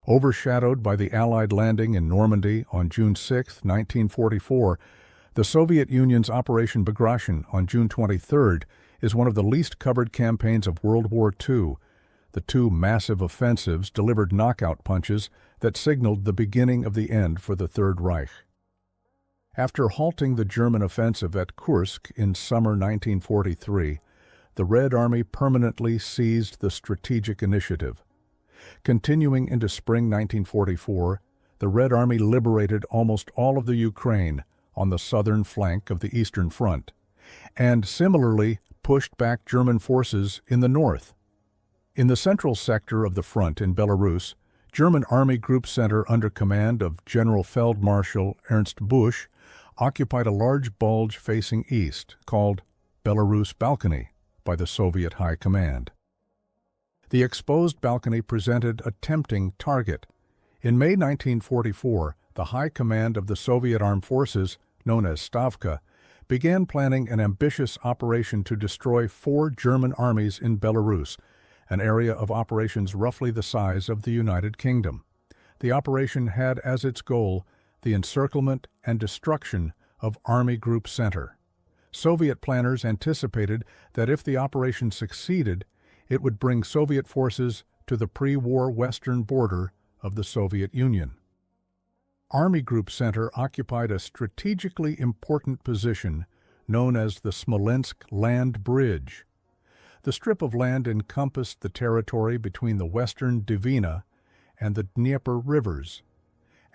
Overshadowed by the Allied landing in Normandy on June 6, 1944, the Soviet Union's Operation Bagration on June 23 is one of the least covered campaigns of World War II. The two massive offensives delivered knockout punches that signaled the beginning of the end for the Third Reich. After halting the German offensive at Kursk in summer 1943, the Red Army permanently seized the strategic initiative. Continuing into spring 1944, the Red Army liberated almost all of the Ukraine on the southern flank of the Eastern Front, and similarly pushed back German forces in the north. In the central sector of the front in Belarus, German Army Group Center under command of General Feldmarschall Ernst Busch occupied a large bulge facing east called Belarus Balcony by the Soviet High Command. The exposed balcony presented a tempting target. In May 1944, the High Command of the Soviet Armed Forces, known as Stavka, began planning an ambitious operation to destroy 4 German armies in Belarus, an area of operations roughly the size of the United Kingdom. The operation had as its goal the encirclement and destruction of Army Group Center. Soviet planners anticipated that if the operation succeeded, it would bring Soviet forces to the pre-war western border of the Soviet Union. Army Group Center occupied a strategically important position known as the Smolensk Land Bridge. The strip of land encompassed the territory between the western Dvina and the Dnieper rivers.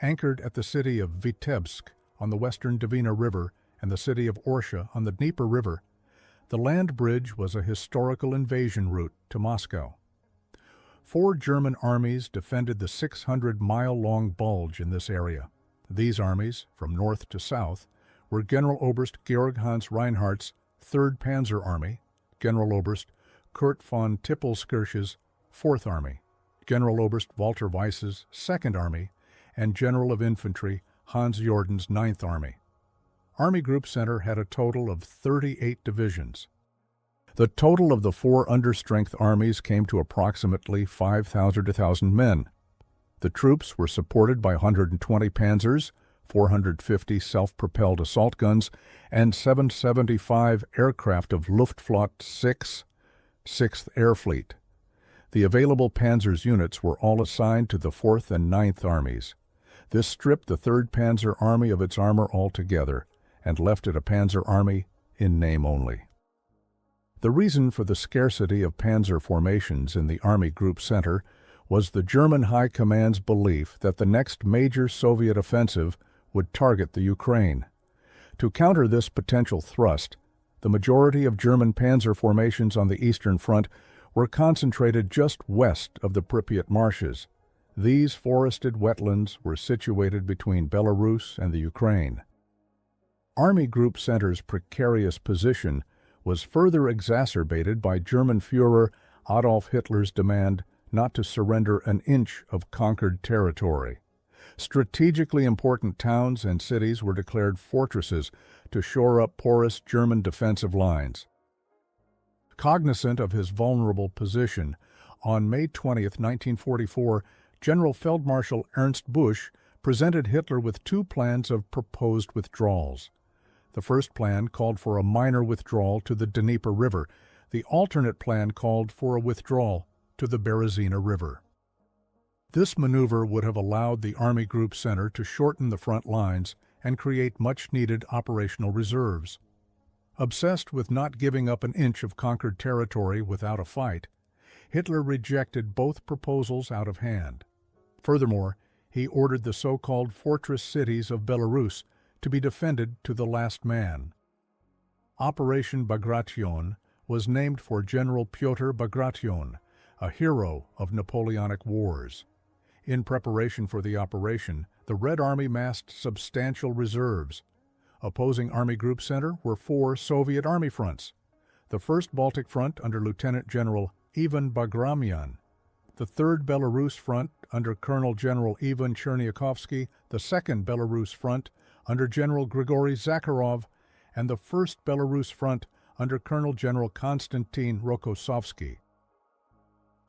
Anchored at the city of Vitebsk on the western Dvina River and the city of Orsha on the Dnieper River, the land bridge was a historical invasion route to Moscow. 4 German armies defended the 600-mile-long bulge in this area. These armies, from north to south, were General Oberst Georg Hans Reinhardt's 3rd Panzer Army, General Oberst Kurt von Tippelskirch's 4th Army, General Oberst Walter Weiss's 2nd Army, and General of Infantry Hans Jordan's 9th Army. Army Group Center had a total of 38 divisions. The total of the 4 understrength armies came to approximately 5,000 to 1,000 men. The troops were supported by 120 panzers, 450 self-propelled assault guns, and 775 aircraft of Luftflotte 6, 6th Air Fleet. The available panzers units were all assigned to the 4th and 9th Armies. This stripped the 3rd Panzer Army of its armor altogether and left it a panzer army in name only. The reason for the scarcity of panzer formations in the Army Group Center was the German High Command's belief that the next major Soviet offensive would target the Ukraine. To counter this potential thrust, the majority of German panzer formations on the Eastern Front were concentrated just west of the Pripyat marshes. These forested wetlands were situated between Belarus and the Ukraine. Army Group Center's precarious position was further exacerbated by German Führer Adolf Hitler's demand not to surrender an inch of conquered territory. Strategically important towns and cities were declared fortresses to shore up porous German defensive lines. Cognizant of his vulnerable position, on May 20, 1944, General Feldmarschall Ernst Busch presented Hitler with 2 plans of proposed withdrawals. The first plan called for a minor withdrawal to the Dnieper River. The alternate plan called for a withdrawal to the Berezina River. This maneuver would have allowed the Army Group Center to shorten the front lines and create much-needed operational reserves. Obsessed with not giving up an inch of conquered territory without a fight, Hitler rejected both proposals out of hand. Furthermore, he ordered the so-called fortress cities of Belarus to be defended to the last man. Operation Bagration was named for General Pyotr Bagration, a hero of Napoleonic Wars. In preparation for the operation, the Red Army massed substantial reserves. Opposing Army Group Center were 4 Soviet Army fronts: the 1st Baltic Front under Lieutenant General Ivan Bagramian, the 3rd Belarus Front under Colonel General Ivan Cherniakovsky, the 2nd Belarus Front under General Grigory Zakharov, and the 1st Belarus Front under Colonel General Konstantin Rokossovsky.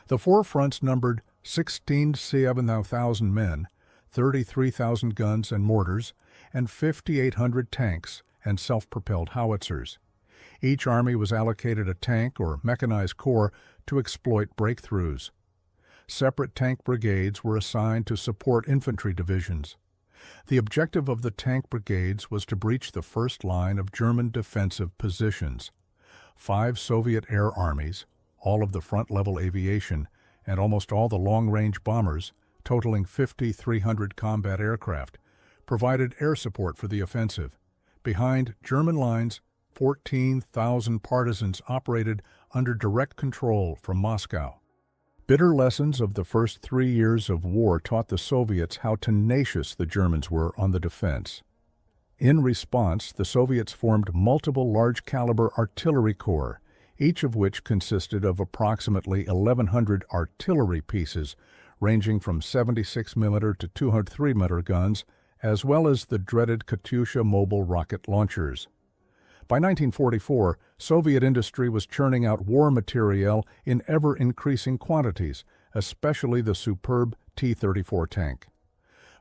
The 4 fronts numbered 16,700 men, 33,000 guns and mortars, and 5,800 tanks and self-propelled howitzers. Each army was allocated a tank or mechanized corps to exploit breakthroughs. Separate tank brigades were assigned to support infantry divisions. The objective of the tank brigades was to breach the first line of German defensive positions. 5 Soviet air armies, all of the front-level aviation, and almost all the long-range bombers, totaling 5,300 combat aircraft, provided air support for the offensive. Behind German lines, 14,000 partisans operated under direct control from Moscow. Bitter lessons of the first 3 years of war taught the Soviets how tenacious the Germans were on the defense. In response, the Soviets formed multiple large-caliber artillery corps, each of which consisted of approximately 1,100 artillery pieces, ranging from 76mm to 203mm guns, as well as the dreaded Katyusha mobile rocket launchers. By 1944, Soviet industry was churning out war materiel in ever-increasing quantities, especially the superb T-34 tank.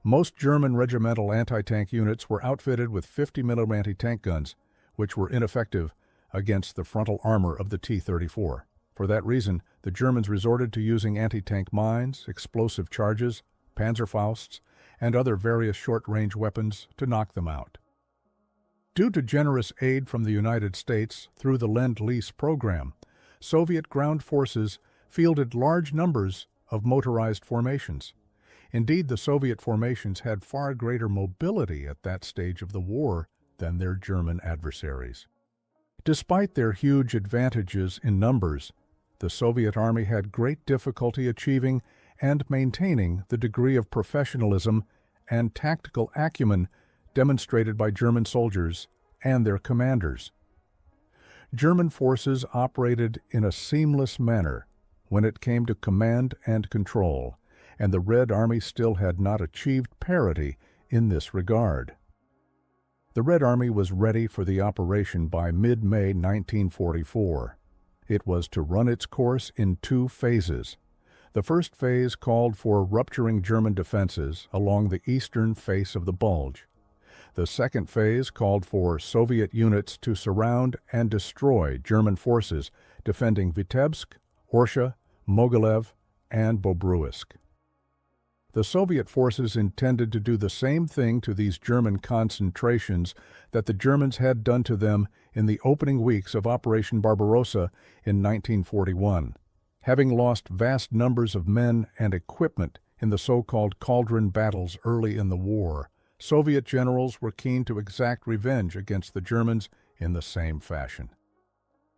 Most German regimental anti-tank units were outfitted with 50mm anti-tank guns, which were ineffective against the frontal armor of the T-34. For that reason, the Germans resorted to using anti-tank mines, explosive charges, Panzerfausts, and other various short-range weapons to knock them out. Due to generous aid from the United States through the Lend-Lease program, Soviet ground forces fielded large numbers of motorized formations. Indeed, the Soviet formations had far greater mobility at that stage of the war than their German adversaries. Despite their huge advantages in numbers, the Soviet Army had great difficulty achieving and maintaining the degree of professionalism and tactical acumen demonstrated by German soldiers and their commanders. German forces operated in a seamless manner when it came to command and control, and the Red Army still had not achieved parity in this regard. The Red Army was ready for the operation by mid-May 1944. It was to run its course in 2 phases. The first phase called for rupturing German defenses along the eastern face of the Bulge. The second phase called for Soviet units to surround and destroy German forces defending Vitebsk, Orsha, Mogilev, and Babruisk. The Soviet forces intended to do the same thing to these German concentrations that the Germans had done to them in the opening weeks of Operation Barbarossa in 1941. Having lost vast numbers of men and equipment in the so-called Cauldron battles early in the war, Soviet generals were keen to exact revenge against the Germans in the same fashion.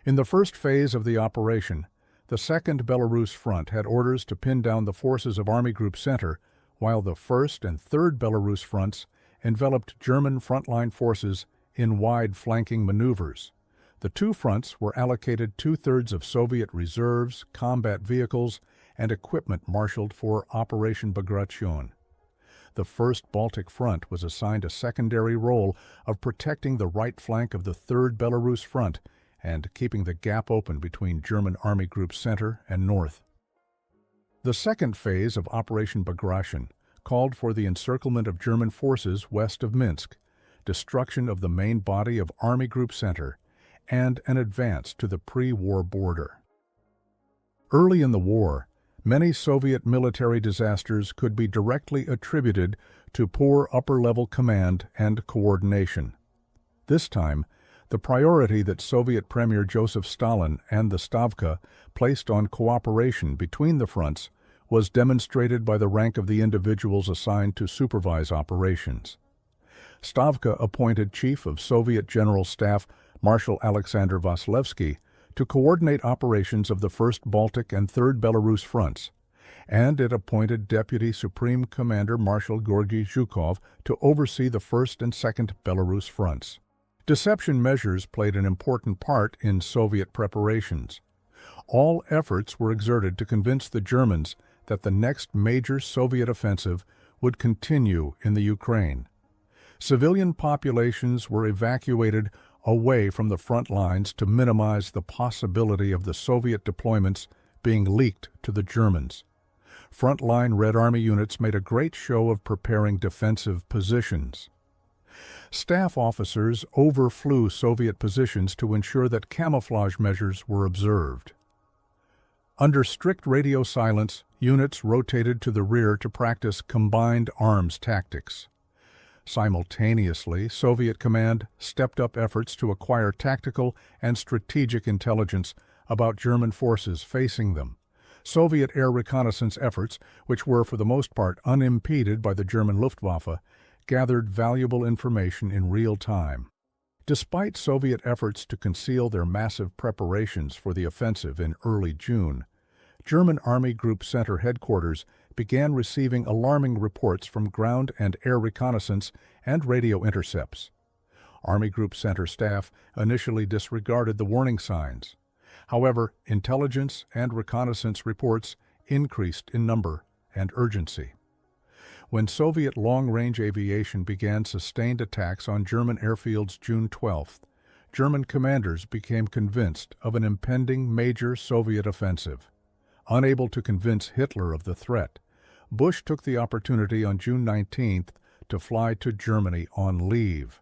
In the first phase of the operation, the 2nd Belarus Front had orders to pin down the forces of Army Group Center, while the 1st and 3rd Belarus Fronts enveloped German frontline forces in wide flanking maneuvers. The 2 fronts were allocated 2/3 of Soviet reserves, combat vehicles, and equipment marshaled for Operation Bagration. The 1st Baltic Front was assigned a secondary role of protecting the right flank of the 3rd Belarus Front and keeping the gap open between German Army Group Center and North. The second phase of Operation Bagration called for the encirclement of German forces west of Minsk, destruction of the main body of Army Group Center, and an advance to the pre-war border. Early in the war, many Soviet military disasters could be directly attributed to poor upper-level command and coordination. This time, the priority that Soviet Premier Joseph Stalin and the Stavka placed on cooperation between the fronts was demonstrated by the rank of the individuals assigned to supervise operations. Stavka appointed Chief of Soviet General Staff Marshal Alexander Vasilevsky to coordinate operations of the 1st Baltic and 3rd Belarus fronts, and it appointed Deputy Supreme Commander Marshal Georgy Zhukov to oversee the 1st and 2nd Belarus fronts. Deception measures played an important part in Soviet preparations. All efforts were exerted to convince the Germans that the next major Soviet offensive would continue in the Ukraine. Civilian populations were evacuated away from the front lines to minimize the possibility of the Soviet deployments being leaked to the Germans. frontline Red Army units made a great show of preparing defensive positions. Staff officers overflew Soviet positions to ensure that camouflage measures were observed. Under strict radio silence, units rotated to the rear to practice combined arms tactics. Simultaneously, Soviet command stepped up efforts to acquire tactical and strategic intelligence about German forces facing them. Soviet air reconnaissance efforts, which were for the most part unimpeded by the German Luftwaffe, gathered valuable information in real time. Despite Soviet efforts to conceal their massive preparations for the offensive in early June, German Army Group Center headquarters began receiving alarming reports from ground and air reconnaissance and radio intercepts. Army Group Center staff initially disregarded the warning signs. However, intelligence and reconnaissance reports increased in number and urgency. When Soviet long-range aviation began sustained attacks on German airfields June 12th, German commanders became convinced of an impending major Soviet offensive. Unable to convince Hitler of the threat, Bush took the opportunity on June 19th to fly to Germany on leave.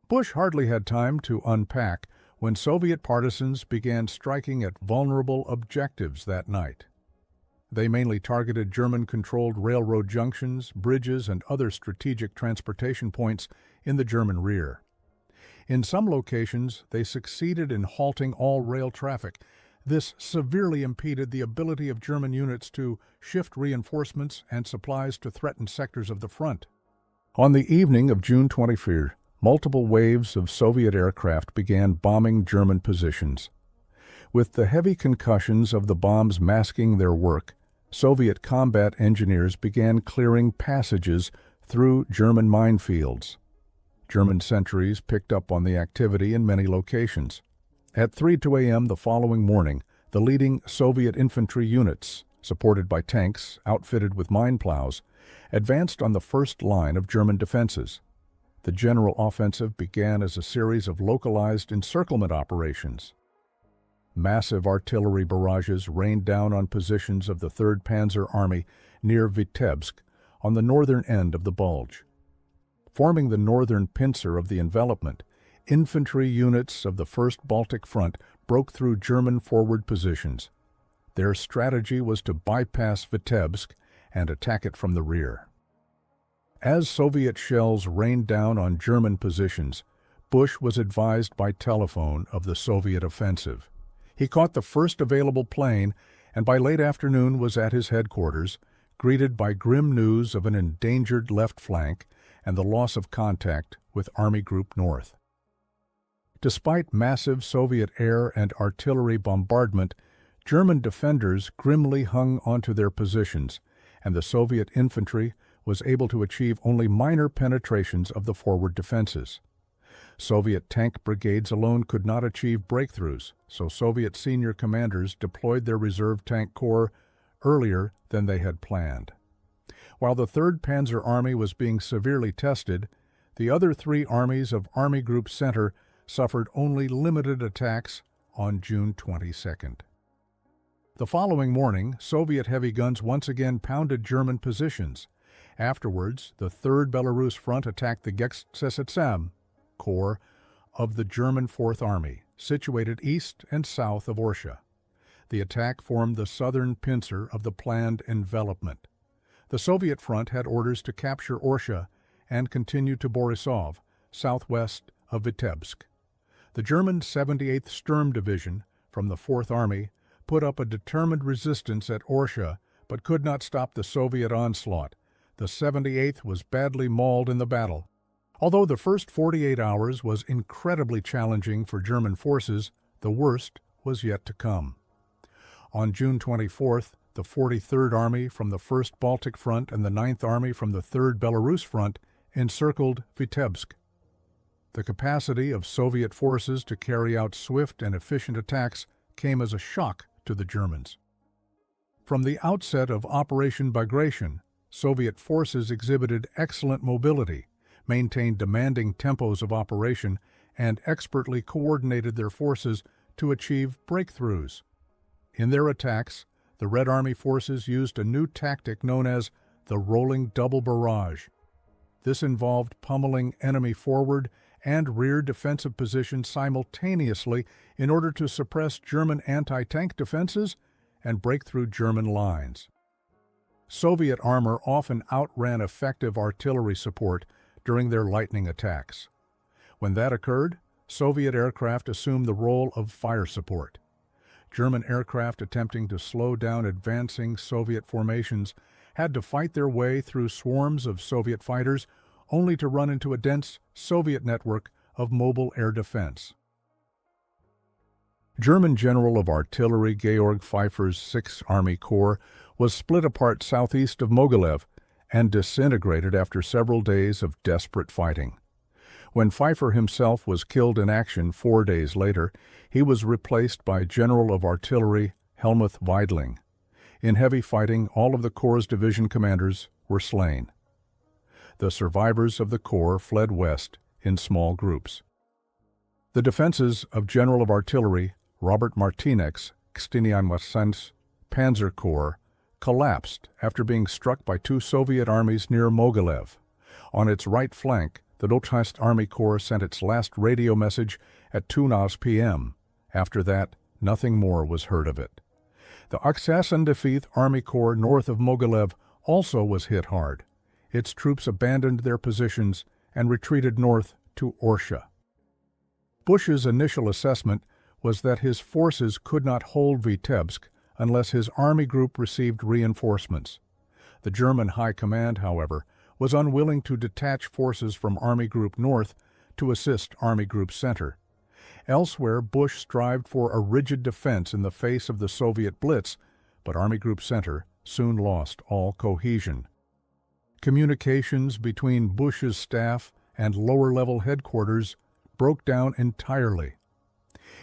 Bush hardly had time to unpack when Soviet partisans began striking at vulnerable objectives that night. They mainly targeted German-controlled railroad junctions, bridges, and other strategic transportation points in the German rear. In some locations, they succeeded in halting all rail traffic. This severely impeded the ability of German units to shift reinforcements and supplies to threatened sectors of the front. On the evening of June 23rd, multiple waves of Soviet aircraft began bombing German positions. With the heavy concussions of the bombs masking their work, Soviet combat engineers began clearing passages through German minefields. German sentries picked up on the activity in many locations. At 3:02 a.m. the following morning, the leading Soviet infantry units, supported by tanks outfitted with mine plows, advanced on the first line of German defenses. The general offensive began as a series of localized encirclement operations. Massive artillery barrages rained down on positions of the 3rd Panzer Army near Vitebsk on the northern end of the Bulge. Forming the northern pincer of the envelopment, infantry units of the 1st Baltic Front broke through German forward positions. Their strategy was to bypass Vitebsk and attack it from the rear. As Soviet shells rained down on German positions, Bush was advised by telephone of the Soviet offensive. He caught the first available plane and by late afternoon was at his headquarters, greeted by grim news of an endangered left flank and the loss of contact with Army Group North. Despite massive Soviet air and artillery bombardment, German defenders grimly hung onto their positions, and the Soviet infantry was able to achieve only minor penetrations of the forward defenses. Soviet tank brigades alone could not achieve breakthroughs, so Soviet senior commanders deployed their reserve tank corps earlier than they had planned. While the 3rd Panzer Army was being severely tested, the other 3 armies of Army Group Center suffered only limited attacks on June 22nd. The following morning, Soviet heavy guns once again pounded German positions. Afterwards, the 3rd Belarus Front attacked the Gex-Sesetsam Corps of the German 4th Army, situated east and south of Orsha. The attack formed the southern pincer of the planned envelopment. The Soviet front had orders to capture Orsha and continue to Borisov, southwest of Vitebsk. The German 78th Sturm Division from the 4th Army put up a determined resistance at Orsha but could not stop the Soviet onslaught. The 78th was badly mauled in the battle. Although the first 48 hours was incredibly challenging for German forces, the worst was yet to come. On June 24th, the 43rd Army from the 1st Baltic Front and the 9th Army from the 3rd Belarus Front encircled Vitebsk. The capacity of Soviet forces to carry out swift and efficient attacks came as a shock to the Germans. From the outset of Operation Bagration, Soviet forces exhibited excellent mobility, maintained demanding tempos of operation, and expertly coordinated their forces to achieve breakthroughs. In their attacks, the Red Army forces used a new tactic known as the rolling double barrage. This involved pummeling enemy forward and rear defensive positions simultaneously in order to suppress German anti-tank defenses and break through German lines. Soviet armor often outran effective artillery support during their lightning attacks. When that occurred, Soviet aircraft assumed the role of fire support. German aircraft attempting to slow down advancing Soviet formations had to fight their way through swarms of Soviet fighters only to run into a dense Soviet network of mobile air defense. German General of Artillery Georg Pfeiffer's 6th Army Corps was split apart southeast of Mogilev and disintegrated after several days of desperate fighting. When Pfeiffer himself was killed in action 4 days later, he was replaced by General of Artillery Helmuth Weidling. In heavy fighting, all of the Corps' division commanders were slain. The survivors of the Corps fled west in small groups. The defenses of General of Artillery Robert Martinek's Kshtinian-Wasen's Panzer Corps collapsed after being struck by 2 Soviet armies near Mogilev. On its right flank, the Deutsche Army Corps sent its last radio message at 2:00 p.m. After that, nothing more was heard of it. The 5th Army Corps north of Mogilev also was hit hard. Its troops abandoned their positions and retreated north to Orsha. Bush's initial assessment was that his forces could not hold Vitebsk unless his army group received reinforcements. The German High Command, however, was unwilling to detach forces from Army Group North to assist Army Group Center. Elsewhere, Bush strived for a rigid defense in the face of the Soviet blitz, but Army Group Center soon lost all cohesion. Communications between Bush's staff and lower-level headquarters broke down entirely.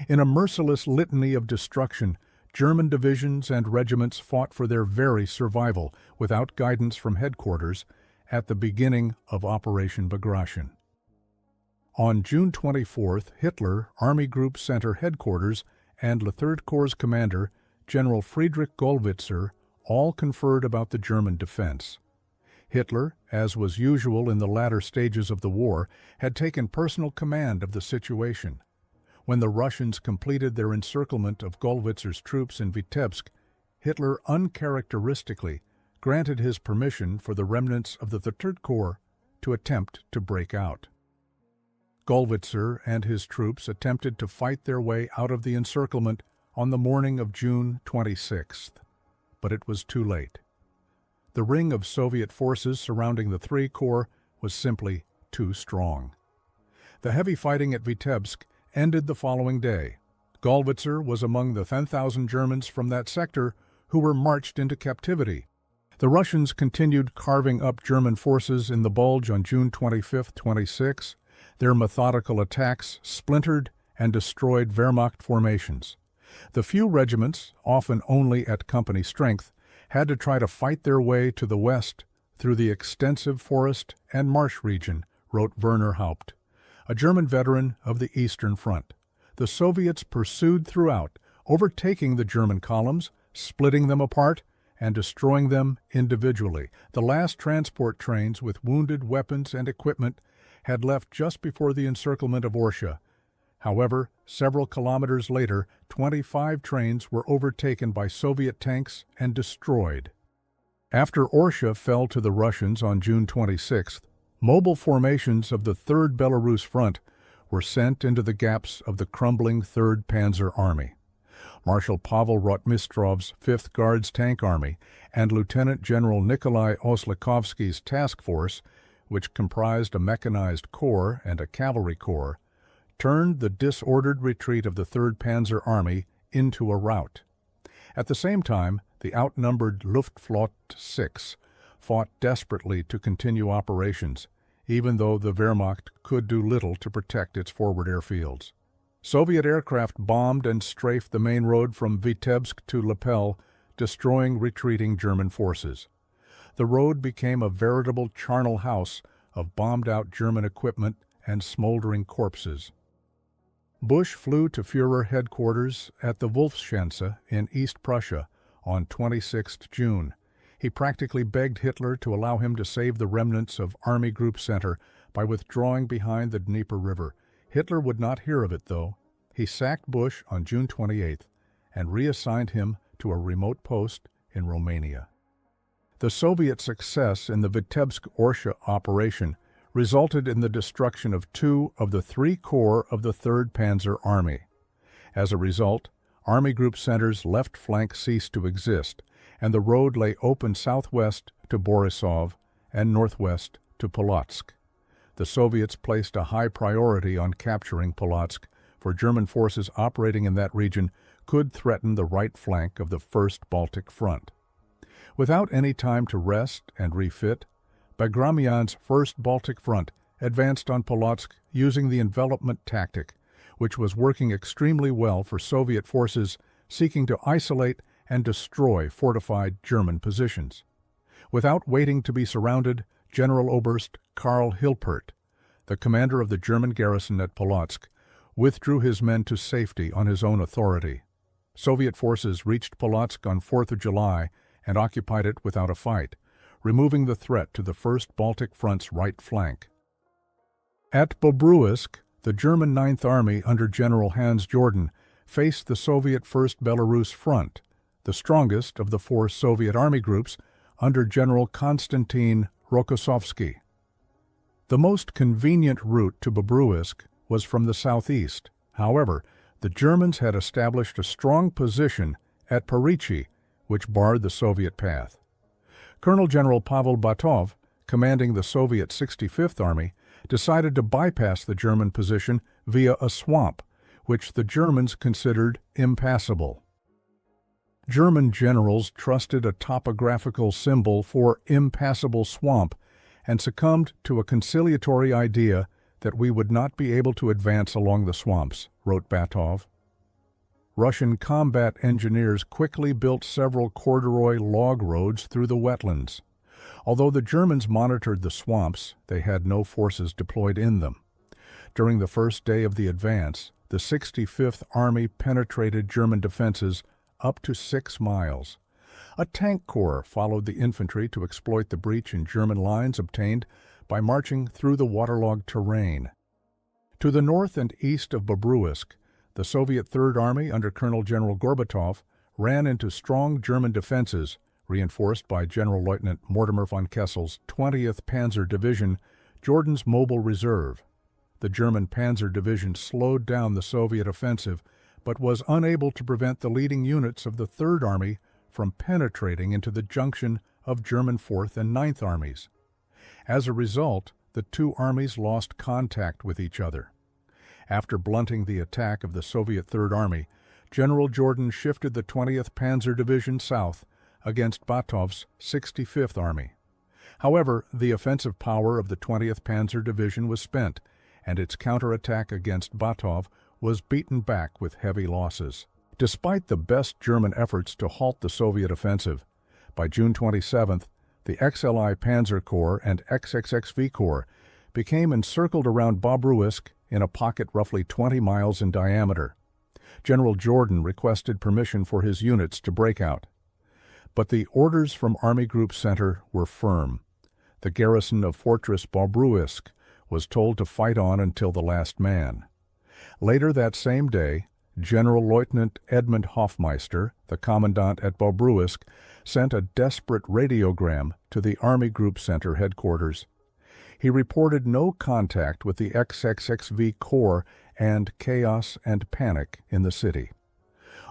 In a merciless litany of destruction, German divisions and regiments fought for their very survival without guidance from headquarters at the beginning of Operation Bagration. On June 24th, Hitler, Army Group Center headquarters, and Le Third Corps commander, General Friedrich Gollwitzer, all conferred about the German defense. Hitler, as was usual in the latter stages of the war, had taken personal command of the situation. When the Russians completed their encirclement of Gollwitzer's troops in Vitebsk, Hitler uncharacteristically granted his permission for the remnants of the Third Corps to attempt to break out. Gollwitzer and his troops attempted to fight their way out of the encirclement on the morning of June 26th, but it was too late. The ring of Soviet forces surrounding the 3 Corps was simply too strong. The heavy fighting at Vitebsk ended the following day. Gollwitzer was among the 10,000 Germans from that sector who were marched into captivity. The Russians continued carving up German forces in the Bulge on June 25-26. Their methodical attacks splintered and destroyed Wehrmacht formations. The few regiments, often only at company strength, had to try to fight their way to the west through the extensive forest and marsh region, wrote Werner Haupt, a German veteran of the Eastern Front. The Soviets pursued throughout, overtaking the German columns, splitting them apart, and destroying them individually. The last transport trains with wounded weapons and equipment had left just before the encirclement of Orsha. However, several kilometers later, 25 trains were overtaken by Soviet tanks and destroyed. After Orsha fell to the Russians on June 26th, mobile formations of the 3rd Belarus Front were sent into the gaps of the crumbling 3rd Panzer Army. Marshal Pavel Rotmistrov's 5th Guards Tank Army and Lieutenant General Nikolai Oslikovsky's task force, which comprised a mechanized corps and a cavalry corps, turned the disordered retreat of the 3rd Panzer Army into a rout. At the same time, the outnumbered Luftflotte 6 fought desperately to continue operations, even though the Wehrmacht could do little to protect its forward airfields. Soviet aircraft bombed and strafed the main road from Vitebsk to Lapel, destroying retreating German forces. The road became a veritable charnel house of bombed-out German equipment and smoldering corpses. Bush flew to Führer headquarters at the Wolfschanze in East Prussia on 26 June. He practically begged Hitler to allow him to save the remnants of Army Group Center by withdrawing behind the Dnieper River. Hitler would not hear of it, though. He sacked Busch on June 28 and reassigned him to a remote post in Romania. The Soviet success in the Vitebsk-Orsha operation resulted in the destruction of 2 of the 3 corps of the 3rd Panzer Army. As a result, Army Group Center's left flank ceased to exist, and the road lay open southwest to Borisov and northwest to Polotsk. The Soviets placed a high priority on capturing Polotsk, for German forces operating in that region could threaten the right flank of the First Baltic Front. Without any time to rest and refit, Bagramyan's First Baltic Front advanced on Polotsk using the envelopment tactic, which was working extremely well for Soviet forces seeking to isolate and destroy fortified German positions. Without waiting to be surrounded, General Oberst Karl Hilpert, the commander of the German garrison at Polotsk, withdrew his men to safety on his own authority. Soviet forces reached Polotsk on 4th of July and occupied it without a fight, removing the threat to the First Baltic Front's right flank. At Babruisk, the German Ninth Army under General Hans Jordan faced the Soviet First Belarus Front, the strongest of the 4 Soviet army groups under General Konstantin Rokossovsky. The most convenient route to Babruisk was from the southeast. However, the Germans had established a strong position at Parichi, which barred the Soviet path. Colonel General Pavel Batov, commanding the Soviet 65th Army, decided to bypass the German position via a swamp, which the Germans considered impassable. German generals trusted a topographical symbol for impassable swamp and succumbed to a conciliatory idea that we would not be able to advance along the swamps, wrote Batov. Russian combat engineers quickly built several corduroy log roads through the wetlands. Although the Germans monitored the swamps, they had no forces deployed in them. During the first day of the advance, the 65th Army penetrated German defenses up to 6 miles. A tank corps followed the infantry to exploit the breach in German lines obtained by marching through the waterlogged terrain. To the north and east of Babruisk, the Soviet Third Army under Colonel General Gorbatov ran into strong German defenses, reinforced by General Lieutenant Mortimer von Kessel's 20th Panzer Division, Jordan's mobile reserve. The German Panzer Division slowed down the Soviet offensive, but was unable to prevent the leading units of the Third Army from penetrating into the junction of German Fourth and Ninth Armies. As a result, the 2 armies lost contact with each other. After blunting the attack of the Soviet Third Army, General Jordan shifted the 20th Panzer Division south against Batov's 65th Army. However, the offensive power of the 20th Panzer Division was spent, and its counterattack against Batov was beaten back with heavy losses. Despite the best German efforts to halt the Soviet offensive, by June 27th, the XLI Panzer Corps and XXXV Corps became encircled around Babruisk in a pocket roughly 20 miles in diameter. General Jordan requested permission for his units to break out. But the orders from Army Group Center were firm. The garrison of Fortress Babruisk was told to fight on until the last man. Later that same day, General Lieutenant Edmund Hofmeister, the commandant at Babruisk, sent a desperate radiogram to the Army Group Center headquarters. He reported no contact with the XXXV Corps and chaos and panic in the city.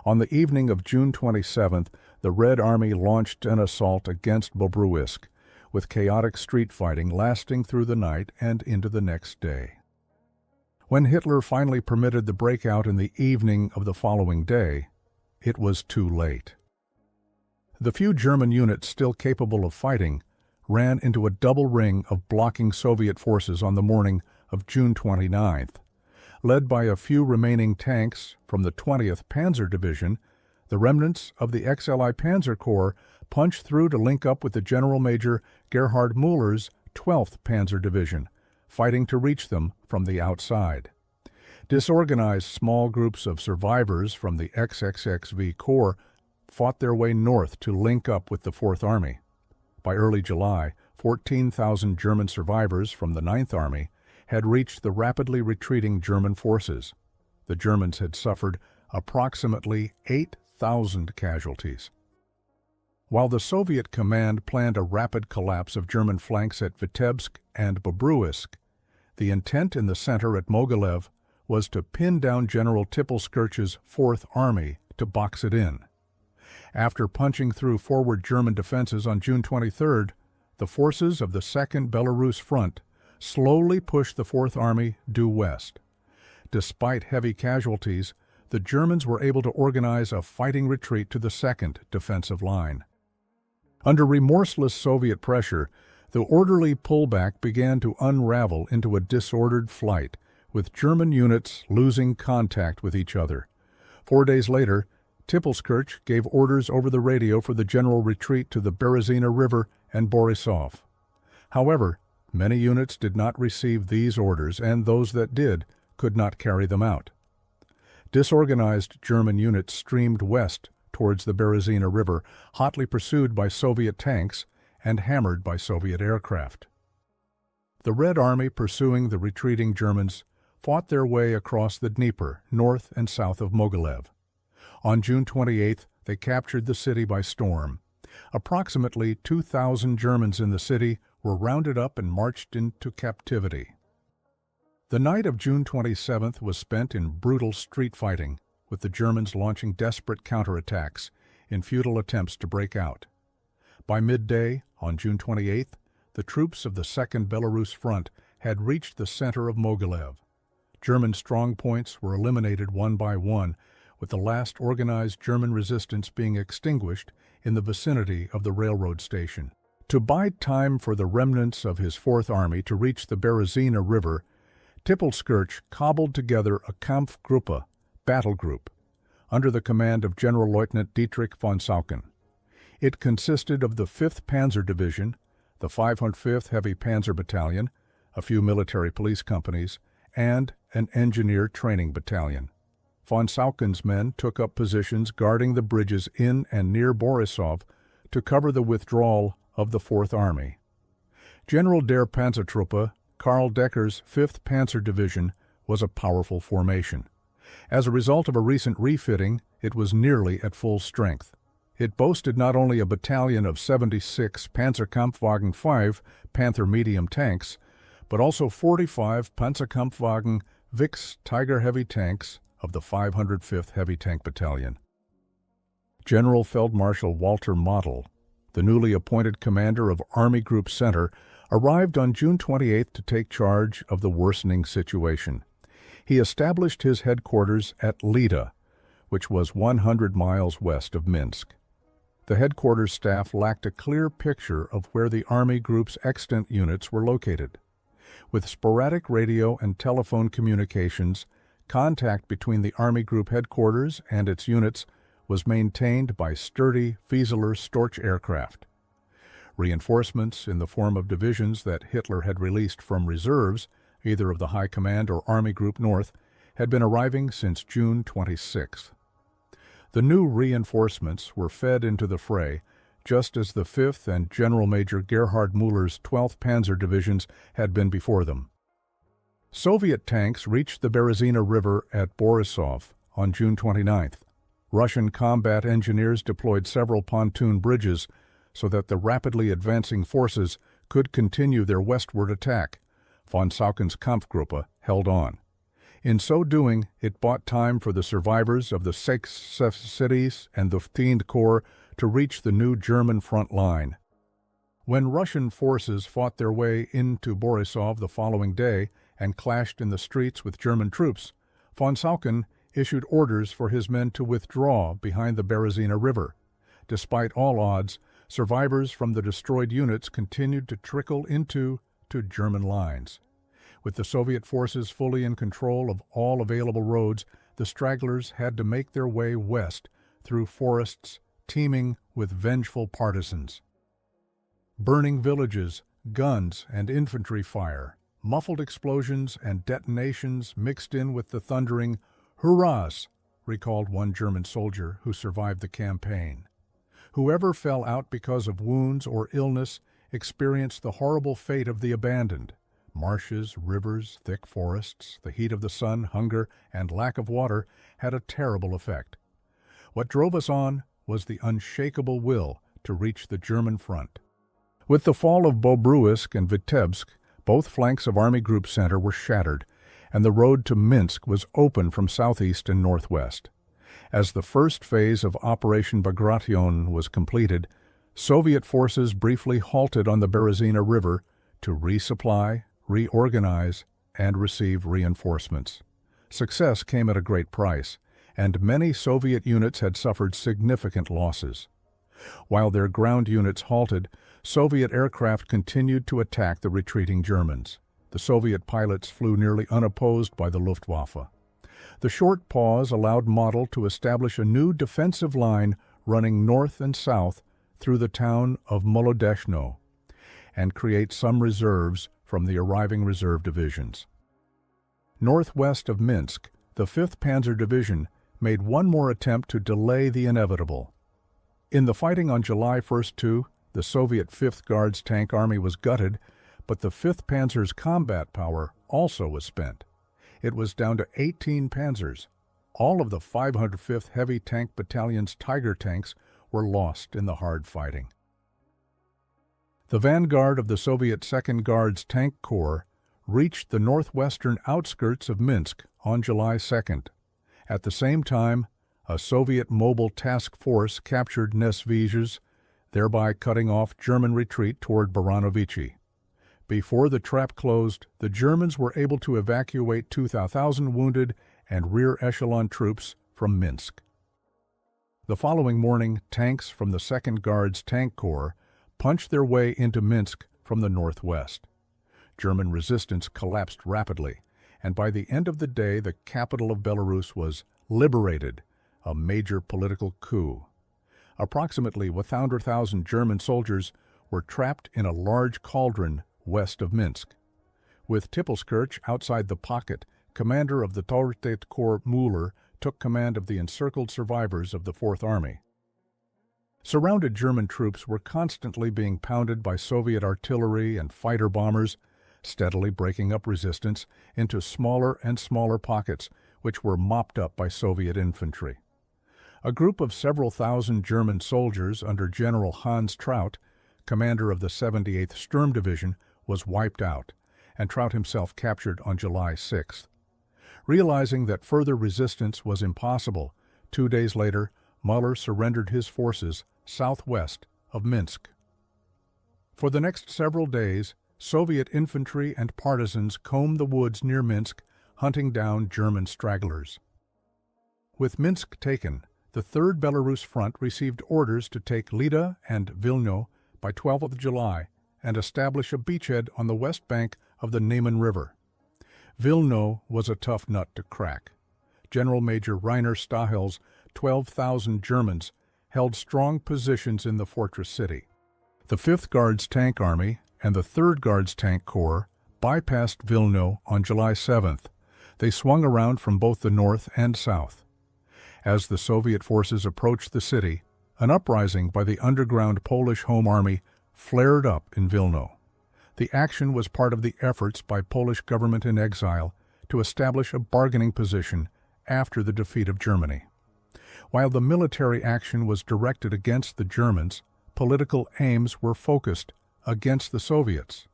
On the evening of June 27th, the Red Army launched an assault against Babruisk, with chaotic street fighting lasting through the night and into the next day. When Hitler finally permitted the breakout in the evening of the following day, it was too late. The few German units still capable of fighting ran into a double ring of blocking Soviet forces on the morning of June 29th. Led by a few remaining tanks from the 20th Panzer Division, the remnants of the XLI Panzer Corps punched through to link up with the General Major Gerhard Müller's 12th Panzer Division, fighting to reach them from the outside. Disorganized small groups of survivors from the XXXV Corps fought their way north to link up with the Fourth Army. By early July, 14,000 German survivors from the Ninth Army had reached the rapidly retreating German forces. The Germans had suffered approximately 8,000 casualties. While the Soviet command planned a rapid collapse of German flanks at Vitebsk and Babruisk, the intent in the center at Mogilev was to pin down General Tipelskirch's Fourth Army to box it in. After punching through forward German defenses on June 23rd, the forces of the Second Belarus Front slowly pushed the Fourth Army due west. Despite heavy casualties, the Germans were able to organize a fighting retreat to the Second Defensive Line. Under remorseless Soviet pressure, the orderly pullback began to unravel into a disordered flight, with German units losing contact with each other. 4 days later, Tipelskirch gave orders over the radio for the general retreat to the Berezina River and Borisov. However, many units did not receive these orders, and those that did could not carry them out. Disorganized German units streamed west towards the Berezina River, hotly pursued by Soviet tanks and hammered by Soviet aircraft. The Red Army, pursuing the retreating Germans, fought their way across the Dnieper, north and south of Mogilev. On June 28th, they captured the city by storm. Approximately 2,000 Germans in the city were rounded up and marched into captivity. The night of June 27th was spent in brutal street fighting, with the Germans launching desperate counterattacks in futile attempts to break out. By midday, on June 28th, the troops of the Second Belarus Front had reached the center of Mogilev. German strongpoints were eliminated one by one, with the last organized German resistance being extinguished in the vicinity of the railroad station. To buy time for the remnants of his Fourth Army to reach the Berezina River, Tipelskirch cobbled together a Kampfgruppe, battle group, under the command of General Lieutenant Dietrich von Saucken. It consisted of the 5th Panzer Division, the 505th Heavy Panzer Battalion, a few military police companies, and an engineer training battalion. Von Saucken's men took up positions guarding the bridges in and near Borisov to cover the withdrawal of the Fourth Army. General der Panzertruppe Karl Decker's 5th Panzer Division was a powerful formation. As a result of a recent refitting, it was nearly at full strength. It boasted not only a battalion of 76 Panzerkampfwagen 5 Panther medium tanks, but also 45 Panzerkampfwagen Vix Tiger heavy tanks of the 505th Heavy Tank Battalion. General Feldmarschall Walter Model, the newly appointed commander of Army Group Center, arrived on June 28th to take charge of the worsening situation. He established his headquarters at Lida, which was 100 miles west of Minsk. The headquarters staff lacked a clear picture of where the Army Group's extant units were located. With sporadic radio and telephone communications, contact between the Army Group headquarters and its units was maintained by sturdy Fieseler Storch aircraft. Reinforcements in the form of divisions that Hitler had released from reserves, either of the High Command or Army Group North, had been arriving since June 26th. The new reinforcements were fed into the fray, just as the 5th and General Major Gerhard Müller's 12th Panzer Divisions had been before them. Soviet tanks reached the Berezina River at Borisov on June 29th. Russian combat engineers deployed several pontoon bridges so that the rapidly advancing forces could continue their westward attack. Von Saucken's Kampfgruppe held on. In so doing, it bought time for the survivors of the six cities and the 15th Corps to reach the new German front line. When Russian forces fought their way into Borisov the following day and clashed in the streets with German troops, von Saucken issued orders for his men to withdraw behind the Berezina River. Despite all odds, survivors from the destroyed units continued to trickle into German lines. With the Soviet forces fully in control of all available roads, the stragglers had to make their way west through forests teeming with vengeful partisans. Burning villages, guns and infantry fire, muffled explosions and detonations mixed in with the thundering hurrahs recalled one German soldier who survived the campaign. Whoever fell out because of wounds or illness experienced the horrible fate of the abandoned. Marshes, rivers, thick forests, the heat of the sun, hunger, and lack of water had a terrible effect. What drove us on was the unshakable will to reach the German front. With the fall of Babruisk and Vitebsk, both flanks of Army Group Center were shattered, and the road to Minsk was open from southeast and northwest. As the first phase of Operation Bagration was completed, Soviet forces briefly halted on the Berezina River to resupply, reorganize, and receive reinforcements. Success came at a great price, and many Soviet units had suffered significant losses. While their ground units halted, Soviet aircraft continued to attack the retreating Germans. The Soviet pilots flew nearly unopposed by the Luftwaffe. The short pause allowed Model to establish a new defensive line running north and south through the town of Molodechno and create some reserves from the arriving reserve divisions. Northwest of Minsk, the 5th Panzer Division made one more attempt to delay the inevitable. In the fighting on July 1-2, the Soviet 5th Guards Tank Army was gutted, but the 5th Panzer's combat power also was spent. It was down to 18 panzers. All of the 505th Heavy Tank Battalion's Tiger tanks were lost in the hard fighting. The vanguard of the Soviet 2nd Guards Tank Corps reached the northwestern outskirts of Minsk on July 2nd. At the same time, a Soviet mobile task force captured Nesvizhezh, thereby cutting off German retreat toward WW2. Before the trap closed, the Germans were able to evacuate 2,000 wounded and rear echelon troops from Minsk. The following morning, tanks from the 2nd Guards Tank Corps punched their way into Minsk from the northwest. German resistance collapsed rapidly, and by the end of the day, the capital of Belarus was liberated, a major political coup. Approximately 100,000 German soldiers were trapped in a large cauldron west of Minsk. With Tippelskirch outside the pocket, commander of the Tortet Corps Müller took command of the encircled survivors of the Fourth Army. Surrounded German troops were constantly being pounded by Soviet artillery and fighter bombers, steadily breaking up resistance into smaller and smaller pockets, which were mopped up by Soviet infantry. A group of several thousand German soldiers under General Hans Traut, commander of the 78th Sturm Division, was wiped out, and Traut himself captured on July 6th. Realizing that further resistance was impossible, 2 days later, Müller surrendered his forces southwest of Minsk. For the next several days, Soviet infantry and partisans combed the woods near Minsk, hunting down German stragglers. With Minsk taken, the 3rd Belarus Front received orders to take Lida and Vilno by 12th of July and establish a beachhead on the west bank of the Neman River. Vilno was a tough nut to crack. General Major Rainer Stahel's 12,000 Germans held strong positions in the fortress city. The 5th Guards Tank Army and the 3rd Guards Tank Corps bypassed Vilno on July 7th. They swung around from both the north and south. As the Soviet forces approached the city, an uprising by the underground Polish Home Army flared up in Vilno. The action was part of the efforts by Polish government in exile to establish a bargaining position after the defeat of Germany. While the military action was directed against the Germans, political aims were focused against the Soviets.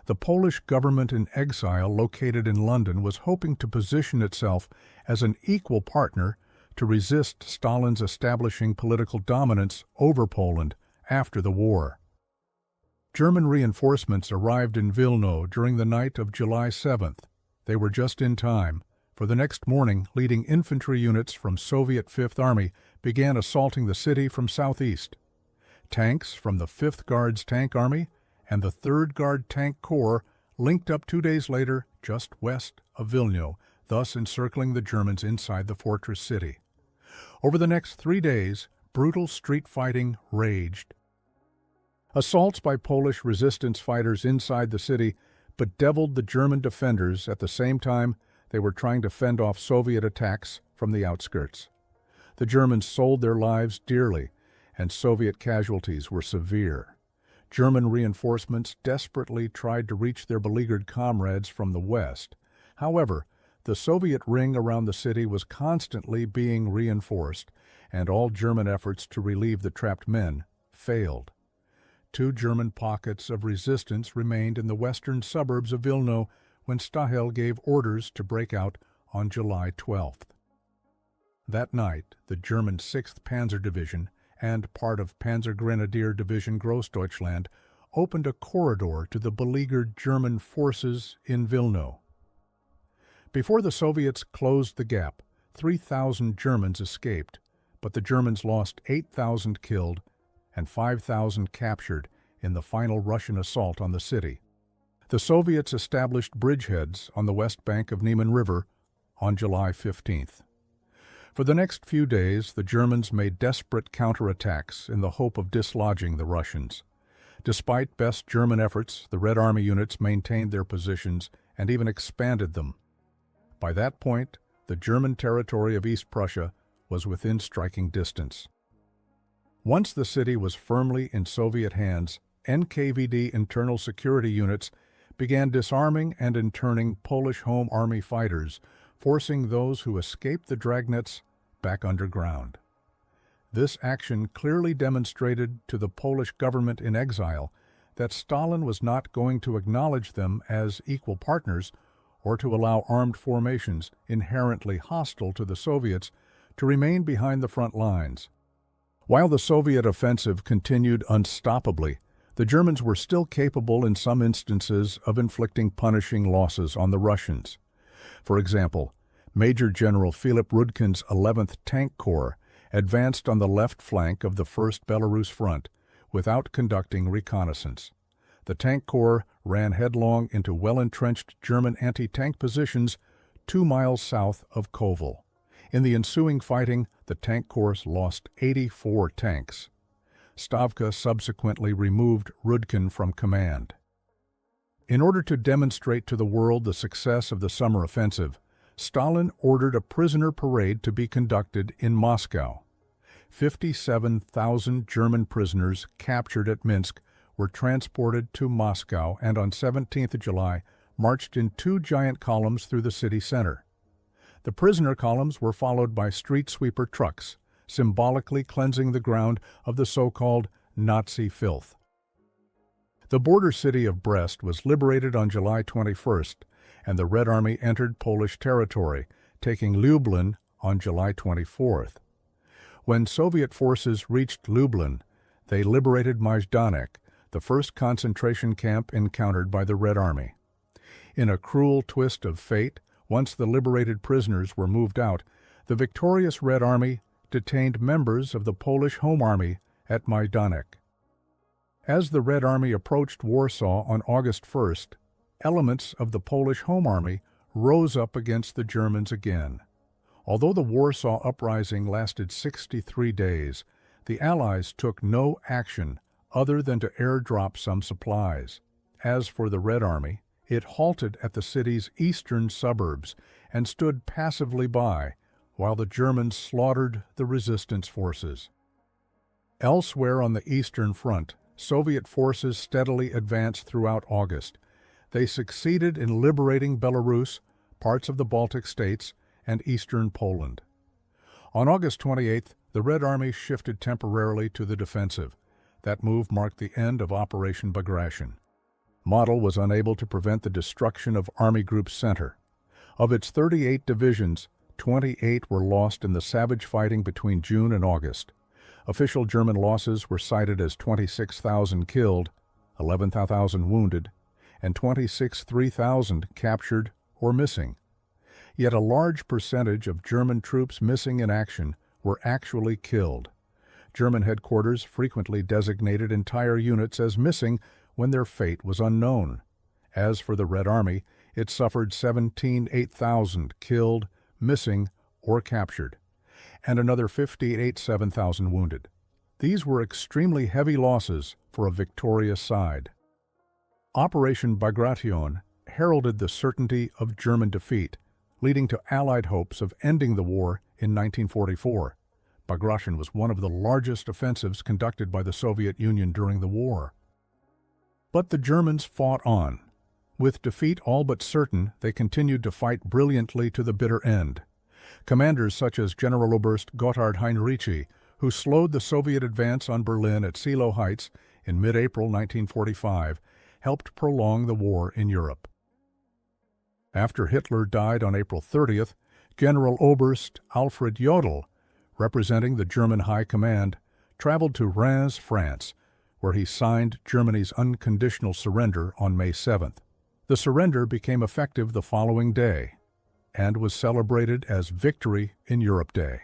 The Polish government in exile located in London was hoping to position itself as an equal partner to resist Stalin's establishing political dominance over Poland after the war. German reinforcements arrived in Vilno during the night of July 7th. They were just in time, for the next morning leading infantry units from Soviet Fifth Army began assaulting the city from southeast. Tanks from the 5th Guards Tank Army and the 3rd Guard Tank Corps linked up 2 days later just west of Vilno, thus encircling the Germans inside the fortress city. Over the next 3 days, brutal street fighting raged. Assaults by Polish resistance fighters inside the city bedeviled the German defenders at the same time They were trying to fend off Soviet attacks from the outskirts. The Germans sold their lives dearly, and Soviet casualties were severe. German reinforcements desperately tried to reach their beleaguered comrades from the west. However, the Soviet ring around the city was constantly being reinforced, and all German efforts to relieve the trapped men failed. 2 German pockets of resistance remained in the western suburbs of Vilno when Stahel gave orders to break out on July 12th. That night, the German 6th Panzer Division and part of Panzergrenadier Division Großdeutschland opened a corridor to the beleaguered German forces in Vilno. Before the Soviets closed the gap, 3,000 Germans escaped, but the Germans lost 8,000 killed and 5,000 captured in the final Russian assault on the city. The Soviets established bridgeheads on the west bank of Niemen River on July 15th. For the next few days, the Germans made desperate counterattacks in the hope of dislodging the Russians. Despite best German efforts, the Red Army units maintained their positions and even expanded them. By that point, the German territory of East Prussia was within striking distance. Once the city was firmly in Soviet hands, NKVD internal security units began disarming and interning Polish Home Army fighters, forcing those who escaped the dragnets back underground. This action clearly demonstrated to the Polish government in exile that Stalin was not going to acknowledge them as equal partners or to allow armed formations inherently hostile to the Soviets to remain behind the front lines. While the Soviet offensive continued unstoppably, the Germans were still capable in some instances of inflicting punishing losses on the Russians. For example, Major General Philip Rudkin's 11th Tank Corps advanced on the left flank of the 1st Belarus Front without conducting reconnaissance. The Tank Corps ran headlong into well-entrenched German anti-tank positions 2 miles south of Kovel. In the ensuing fighting, the Tank Corps lost 84 tanks. Stavka subsequently removed Rudkin from command. In order to demonstrate to the world the success of the summer offensive, Stalin ordered a prisoner parade to be conducted in Moscow. 57,000 German prisoners captured at Minsk were transported to Moscow and on 17th July marched in 2 giant columns through the city center. The prisoner columns were followed by street sweeper trucks, symbolically cleansing the ground of the so-called Nazi filth. The border city of Brest was liberated on July 21st, and the Red Army entered Polish territory, taking Lublin on July 24th. When Soviet forces reached Lublin, they liberated Majdanek, the first concentration camp encountered by the Red Army. In a cruel twist of fate, once the liberated prisoners were moved out, the victorious Red Army detained members of the Polish Home Army at Majdanek. As the Red Army approached Warsaw on August 1st, elements of the Polish Home Army rose up against the Germans again. Although the Warsaw Uprising lasted 63 days, the Allies took no action other than to airdrop some supplies. As for the Red Army, it halted at the city's eastern suburbs and stood passively by while the Germans slaughtered the resistance forces. Elsewhere on the Eastern Front, Soviet forces steadily advanced throughout August. They succeeded in liberating Belarus, parts of the Baltic states, and eastern Poland. On August 28th, the Red Army shifted temporarily to the defensive. That move marked the end of Operation Bagration. Model was unable to prevent the destruction of Army Group Center. Of its 38 divisions, 28 were lost in the savage fighting between June and August. Official German losses were cited as 26,000 killed, 11,000 wounded, and 3,000 captured or missing. Yet a large percentage of German troops missing in action were actually killed. German headquarters frequently designated entire units as missing when their fate was unknown. As for the Red Army, it suffered 8,000 killed, missing, or captured, and another 7,000 wounded. These were extremely heavy losses for a victorious side. Operation Bagration heralded the certainty of German defeat, leading to Allied hopes of ending the war in 1944. Bagration was one of the largest offensives conducted by the Soviet Union during the war. But the Germans fought on. With defeat all but certain, they continued to fight brilliantly to the bitter end. Commanders such as Generaloberst Gotthard Heinrici, who slowed the Soviet advance on Berlin at Seelow Heights in mid-April 1945, helped prolong the war in Europe. After Hitler died on April 30th, Generaloberst Alfred Jodl, representing the German High Command, traveled to Reims, France, where he signed Germany's unconditional surrender on May 7th. The surrender became effective the following day and was celebrated as Victory in Europe Day.